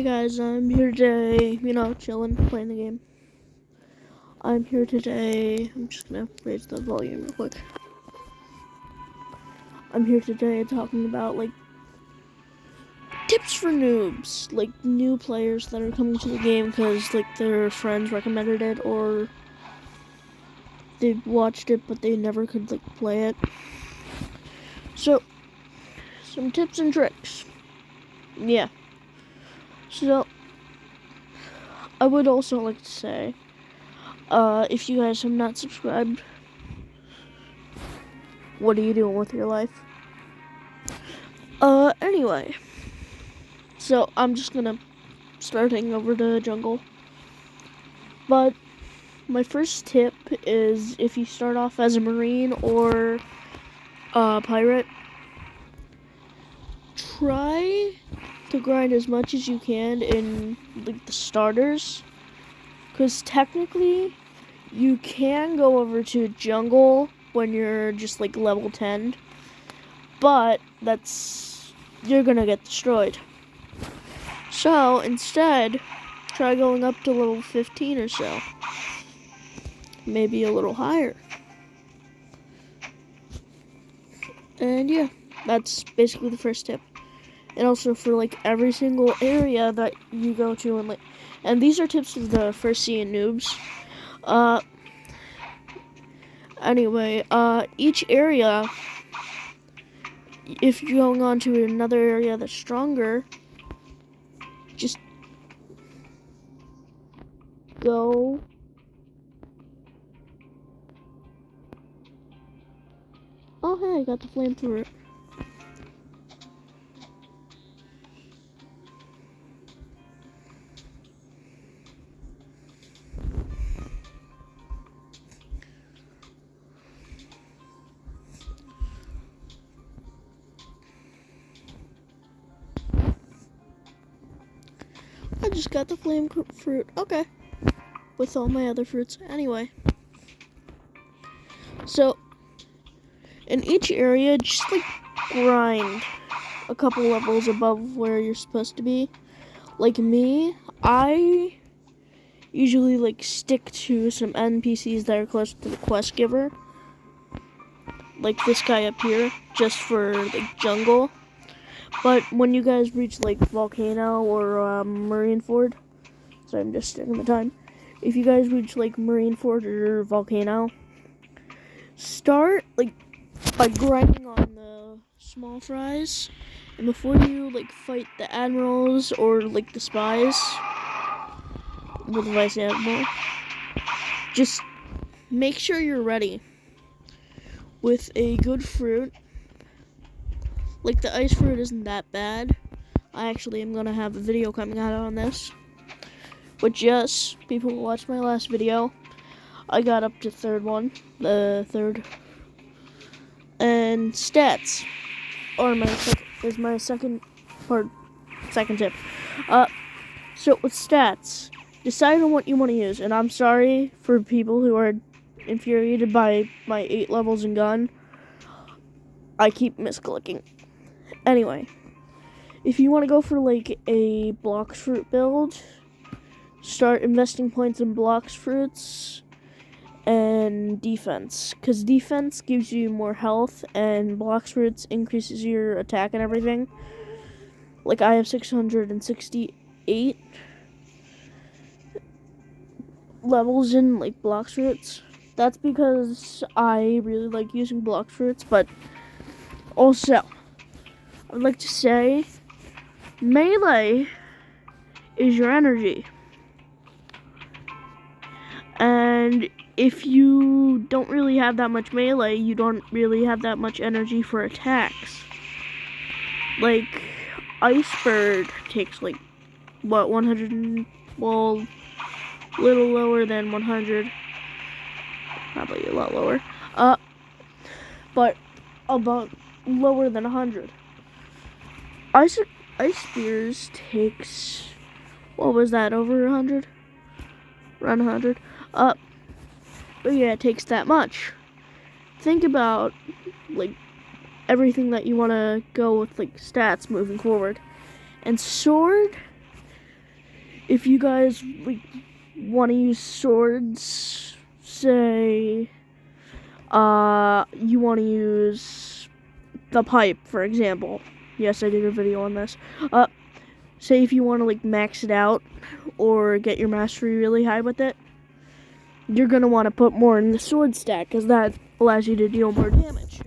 Hey guys, I'm here today, chilling, playing the game. I'm here today, I'm just gonna raise the volume real quick. I'm here today talking about, tips for noobs, new players that are coming to the game because, their friends recommended it, or they watched it but they never could, play it. So, some tips and tricks. Yeah. So, I would also like to say, if you guys have not subscribed, what are you doing with your life? Anyway. So, I'm just gonna start heading over to jungle. But, my first tip is if you start off as a marine or a pirate, try to grind as much as you can in, the starters. Because technically, you can go over to jungle when you're just, level 10. But, you're gonna get destroyed. So, instead, try going up to level 15 or so. Maybe a little higher. And yeah, that's basically the first tip. And also for, every single area that you go to, and these are tips of the first seeing noobs. Anyway, each area, if you're going on to another area that's stronger, just go. Oh, hey, I got the flamethrower. I just got the flame fruit. Okay. With all my other fruits. Anyway. So, in each area, just, grind a couple levels above where you're supposed to be. Like me, I usually, stick to some NPCs that are close to the quest giver. Like this guy up here, just for, jungle. But when you guys reach, Volcano or Marineford, so I'm just checking the time. If you guys reach, Marineford or Volcano, start, by grinding on the small fries. And before you, fight the admirals or, the spies, with the vice admiral, just make sure you're ready with a good fruit. The ice fruit isn't that bad. I actually am gonna have a video coming out on this. But yes, people who watched my last video, I got up to the third. And stats are my second tip. So with stats, decide on what you want to use. And I'm sorry for people who are infuriated by my 8 levels in gun. I keep misclicking. Anyway, if you want to go for a blocks fruit build, start investing points in blocks fruits and defense, because defense gives you more health and blocks fruits increases your attack and everything. I have 668 levels in blocks fruits. That's because I really like using blocks fruits. But also, I'd like to say melee is your energy. And if you don't really have that much melee, you don't really have that much energy for attacks. Icebird takes 100, well, little lower than 100. Probably a lot lower. But about lower than 100. Ice Spears takes, what was that, over 100? Around 100. But yeah, it takes that much. Think about, everything that you want to go with, stats moving forward. And sword if you guys like want to use swords, say you want to use the pipe, for example. Yes, I did a video on this. Say if you want to like max it out or get your mastery really high with it, you're gonna want to put more in the sword stack because that allows you to deal more damage.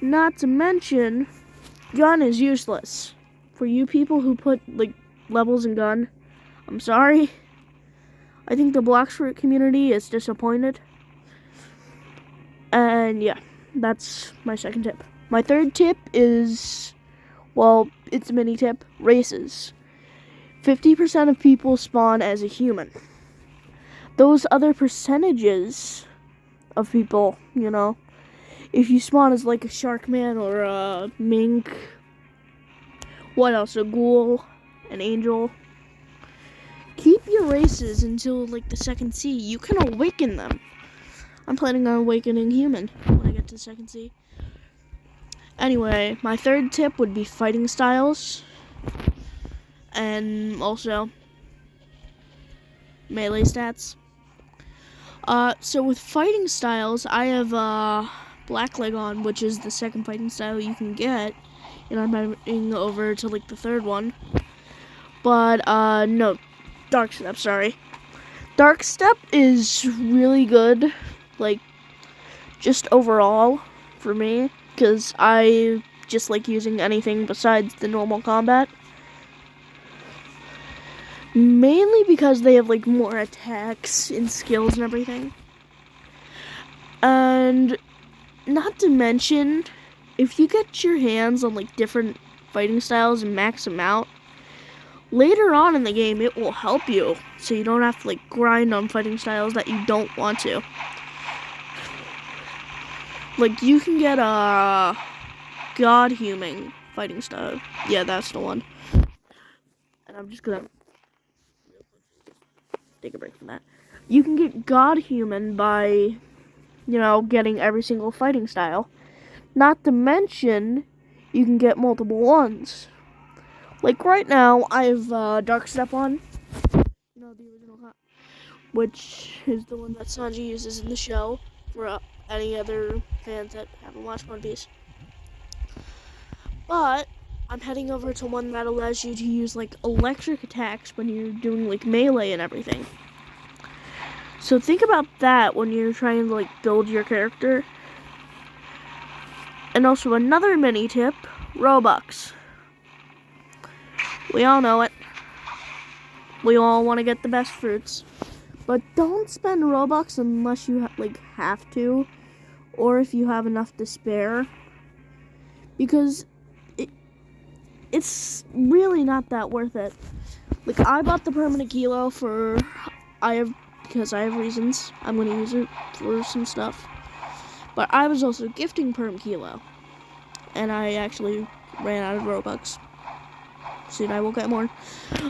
Not to mention, gun is useless. For you people who put like levels in gun, I'm sorry. I think the Bloxfruit community is disappointed. And yeah, that's my second tip. My third tip is, well, it's a mini tip, races. 50% of people spawn as a human. Those other percentages of people, you know, if you spawn as like a shark man or a mink, what else, a ghoul, an angel, keep your races until like the second sea. You can awaken them. I'm planning on awakening human when I get to the second sea. Anyway, my third tip would be fighting styles. And also melee stats. So with fighting styles, I have Blackleg on, which is the second fighting style you can get. And I'm heading over to like the third one. But no, Dark Step, sorry. Dark Step is really good, like just overall for me, because I just like using anything besides the normal combat. Mainly because they have like more attacks and skills and everything. And not to mention, if you get your hands on like different fighting styles and max them out, later on in the game it will help you, so you don't have to like grind on fighting styles that you don't want to. Like you can get a God Human fighting style. Yeah, that's the one. And I'm just gonna take a break from that. You can get God Human by, you know, getting every single fighting style. Not to mention, you can get multiple ones. Like right now, I have Dark Step on. You know, the original, which is the one that Sanji uses in the show for any other fans that haven't watched One Piece. But I'm heading over to one that allows you to use like electric attacks when you're doing like melee and everything. So think about that when you're trying to like build your character. And also another mini tip, Robux. We all know it. We all want to get the best fruits. But don't spend Robux unless you have to, or if you have enough to spare. Because it's really not that worth it. Like I bought the permanent kilo because I have reasons. I'm gonna use it for some stuff. But I was also gifting perm kilo, and I actually ran out of Robux. Soon I will get more.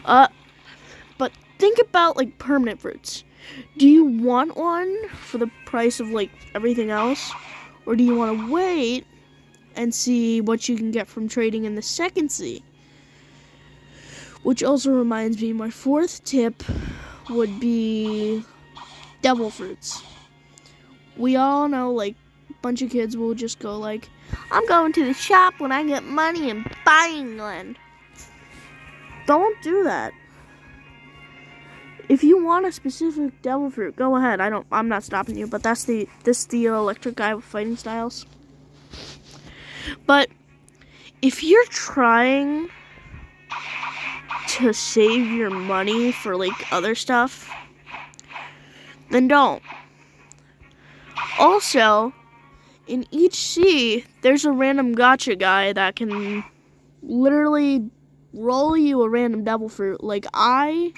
But think about like permanent fruits. Do you want one for the price of like everything else, or do you want to wait and see what you can get from trading in the second sea? Which also reminds me, my fourth tip would be devil fruits. We all know like a bunch of kids will just go like, I'm going to the shop when I get money and buying one. Don't do that. If you want a specific devil fruit, go ahead. I'm not stopping you, but this the electric guy with fighting styles. But if you're trying to save your money for like other stuff, then don't. Also, in each sea, there's a random gacha guy that can literally roll you a random devil fruit. Like I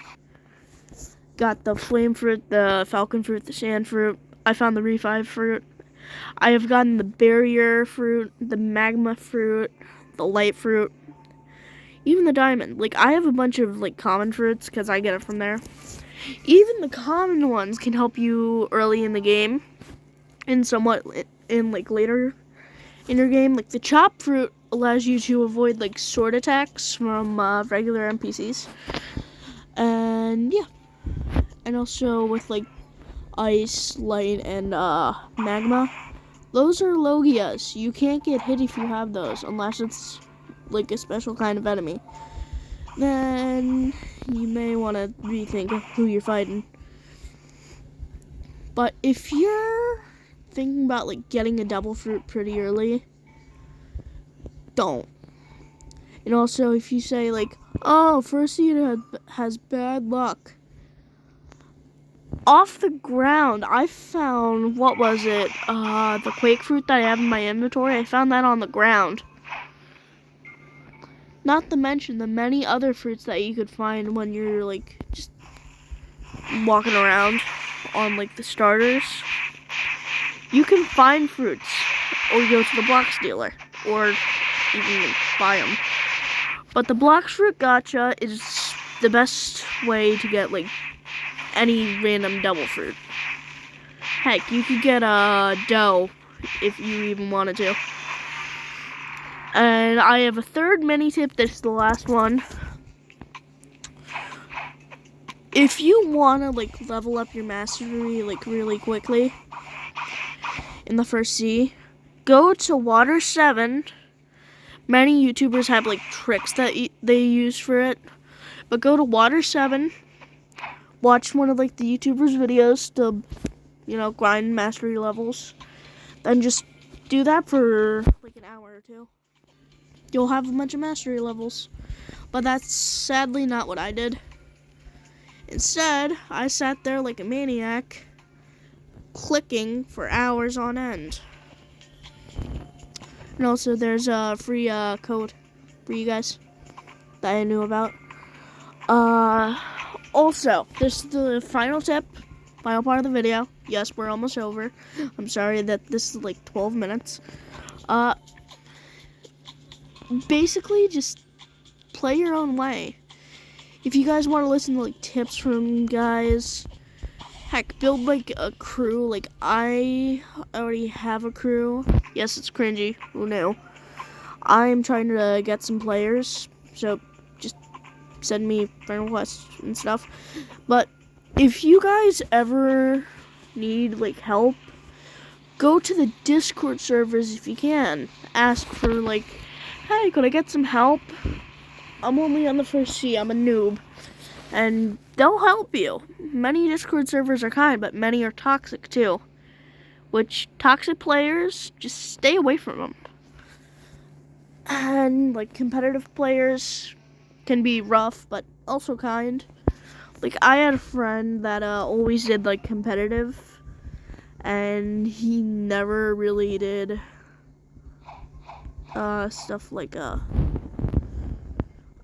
got the flame fruit, the falcon fruit, the sand fruit. I found the revive fruit. I have gotten the barrier fruit, the magma fruit, the light fruit, even the diamond. Like I have a bunch of like common fruits because I get it from there. Even the common ones can help you early in the game, and somewhat in like later in your game. Like the chop fruit allows you to avoid like sword attacks from regular NPCs. And yeah, and also with like ice, light, and magma. Those are Logias. You can't get hit if you have those, unless it's like a special kind of enemy. Then you may want to rethink who you're fighting. But if you're thinking about like getting a devil fruit pretty early, don't. And also, if you say like, "Oh, first seed has bad luck," off the ground, I found, what was it? The quake fruit that I have in my inventory. I found that on the ground. Not to mention the many other fruits that you could find when you're like just walking around on like the starters. You can find fruits, or go to the blocks dealer, or even buy them. But the blocks fruit gacha is the best way to get like any random devil fruit. Heck, you could get a dough if you even wanted to. And I have a third mini tip. This is the last one. If you want to like level up your mastery like really quickly in the first sea, go to Water 7. Many YouTubers have like tricks that they use for it. But go to Water 7. Watch one of like the YouTubers' videos to, grind mastery levels. Then just do that for like an hour or two. You'll have a bunch of mastery levels. But that's sadly not what I did. Instead, I sat there like a maniac, clicking for hours on end. And also, there's a free code for you guys that I knew about. Also, this is the final tip, final part of the video. Yes, we're almost over. I'm sorry that this is like 12 minutes. Basically, just play your own way. If you guys want to listen to like tips from guys, heck, build like a crew. Like I already have a crew. Yes, it's cringy. Who knew? I'm trying to get some players, so just send me friend requests and stuff. But if you guys ever need like help, go to the Discord servers if you can. Ask for like, hey, could I get some help? I'm only on the first sea. I'm a noob. And they'll help you. Many Discord servers are kind, but many are toxic too. Which, toxic players, just stay away from them. And, like, competitive players can be rough, but also kind. Like, I had a friend that always did, like, competitive. And he never really did stuff like, I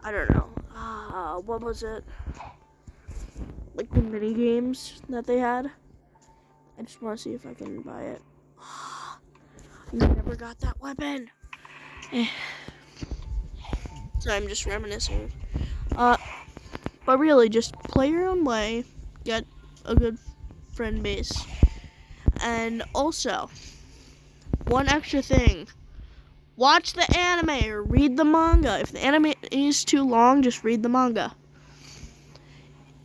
don't know. What was it? Like the mini games that they had. I just want to see if I can buy it. I never got that weapon. So I'm just reminiscing. But really, just play your own way. Get a good friend base. And also, one extra thing. Watch the anime or read the manga. If the anime is too long, just read the manga.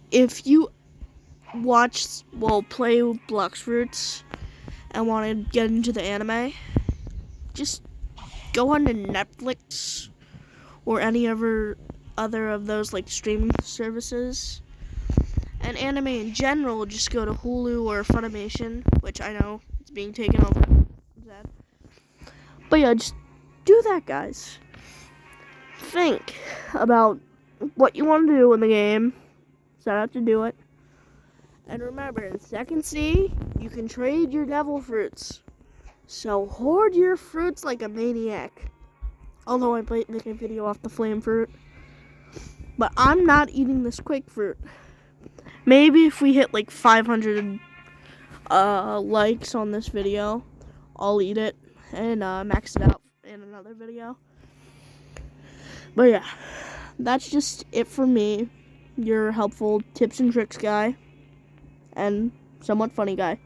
If you play Blocks Fruits and want to get into the anime, just go on to Netflix or any other of those like streaming services. And anime in general, just go to Hulu or Funimation, which I know it's being taken over. I'm sad. But yeah, just do that, guys. Think about what you want to do in the game. Set out to do it. And remember, in Second Sea, you can trade your devil fruits. So hoard your fruits like a maniac. Although I might make a video off the flame fruit. But I'm not eating this quake fruit. Maybe if we hit like 500 likes on this video, I'll eat it and max it out in another video. But yeah, that's just it for me. Your helpful tips and tricks guy. And somewhat funny guy.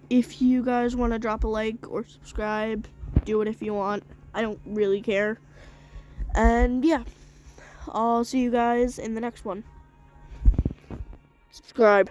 If you guys want to drop a like or subscribe, do it if you want. I don't really care. And yeah, I'll see you guys in the next one. subscribe.